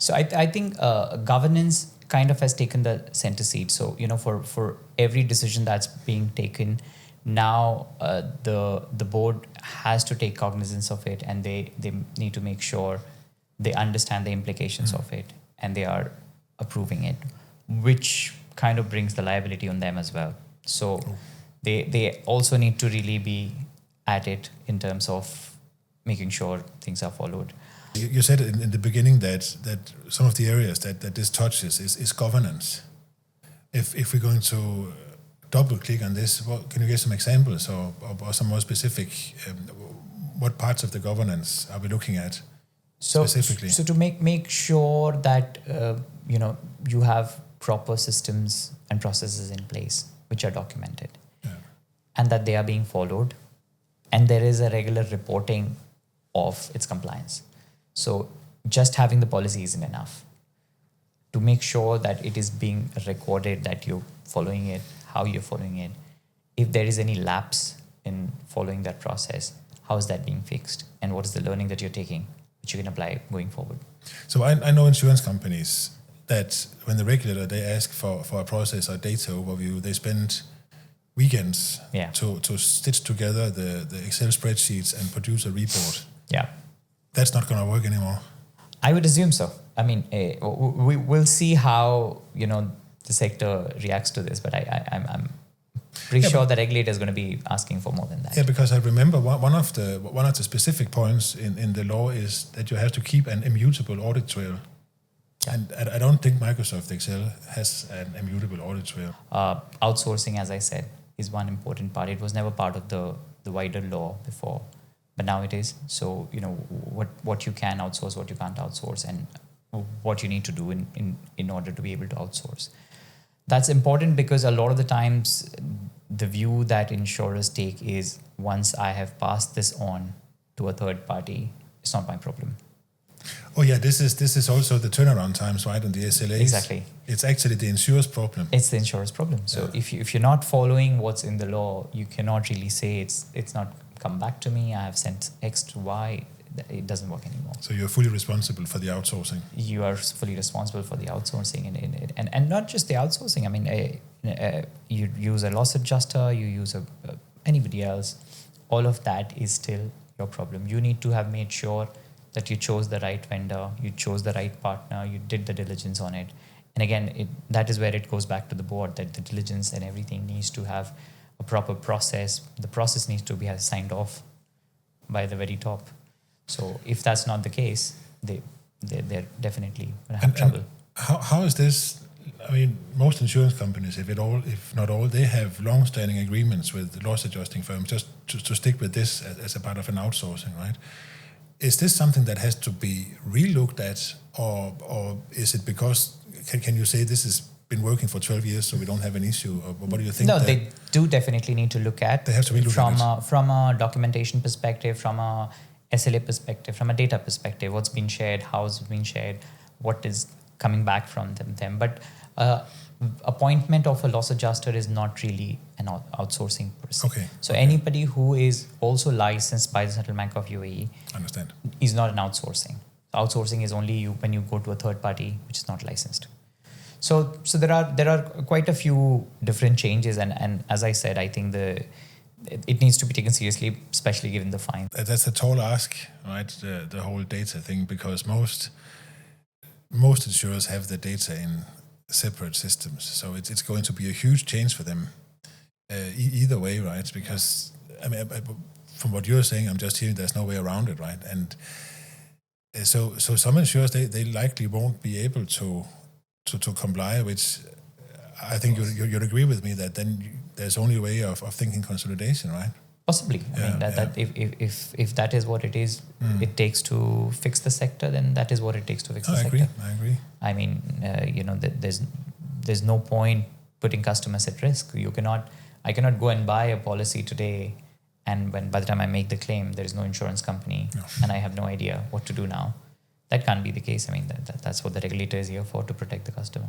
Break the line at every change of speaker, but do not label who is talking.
So I think governance kind of has taken the center seat. So, for every decision that's being taken, now the board has to take cognizance of it, and they need to make sure they understand the implications of it and they are approving it, which kind of brings the liability on them as well. So they also need to really be at it in terms of making sure things are followed.
You said in the beginning that some of the areas that this touches is governance. If we're going to double click on this, can you give some examples or some more specific, what parts of the governance are we looking at specifically?
So to make sure that you have proper systems and processes in place which are documented, and that they are being followed, and there is a regular reporting of its compliance. So just having the policy isn't enough. To make sure that it is being recorded, that you're following it, how you're following it. If there is any lapse in following that process, how is that being fixed? And what is the learning that you're taking, which you can apply going forward?
So I know insurance companies that when the regulator, they ask for a process or data overview, they spend weekends to stitch together the Excel spreadsheets and produce a report.
Yeah.
That's not going to work anymore.
I would assume so. I mean, we will see how the sector reacts to this, but I'm pretty sure the regulator is going to be asking for more than that.
Yeah, because I remember one of the specific points in the law is that you have to keep an immutable audit trail. Yeah. And I don't think Microsoft Excel has an immutable audit trail.
Outsourcing, as I said, is one important part. It was never part of the wider law before. But now it is. So, what you can outsource, what you can't outsource, and what you need to do in order to be able to outsource. That's important because a lot of the times the view that insurers take is, once I have passed this on to a third party, it's not my problem.
Oh yeah, this is also the turnaround times, right, on the SLAs.
Exactly.
It's actually the insurer's problem.
It's the insurer's problem. So if you're not following what's in the law, you cannot really say it's not come back to me, I have sent X to Y, it doesn't work anymore.
So you're fully responsible for the outsourcing.
You are fully responsible for the outsourcing and not just the outsourcing. I mean, you use a loss adjuster, you use anybody else, all of that is still your problem. You need to have made sure that you chose the right vendor, you chose the right partner, you did the diligence on it. And again, that is where it goes back to the board, that the diligence and everything needs to have a proper process. The process needs to be signed off by the very top. So if that's not the case, they're definitely going to have trouble.
And how is this? I mean, most insurance companies, if not all, they have long-standing agreements with loss adjusting firms just to stick with this as a part of an outsourcing, right? Is this something that has to be re-looked at, or is it because, can you say this has been working for 12 years so we don't have an issue? Or what do you think?
No, they do definitely need to look at.
They have to re-look at it.
From a documentation perspective, from a SLA perspective, from a data perspective, what's been shared, how it's been shared, what is coming back from them. But appointment of a loss adjuster is not really an outsourcing person.
Okay.
So anybody who is also licensed by the Central Bank of UAE is not an outsourcing. Outsourcing is only when you go to a third party which is not licensed. So there are quite a few different changes, and as I said, I think it needs to be taken seriously, especially given the fine.
That's a tall ask, right? The whole data thing, because most insurers have the data in separate systems, so it's going to be a huge change for them either way, right? Because I mean, from what you're saying, I'm just hearing there's no way around it, right? And so some insurers they likely won't be able to comply, which I think you'd agree with me that then there's only a way of thinking consolidation, right?
Possibly. I mean, that if that is what it is, it takes to fix the sector, then that is what it takes to fix the sector.
I agree.
I mean, there's no point putting customers at risk. I cannot go and buy a policy today, and by the time I make the claim, there is no insurance company, and I have no idea what to do now. That can't be the case. I mean, that's what the regulator is here for, to protect the customer.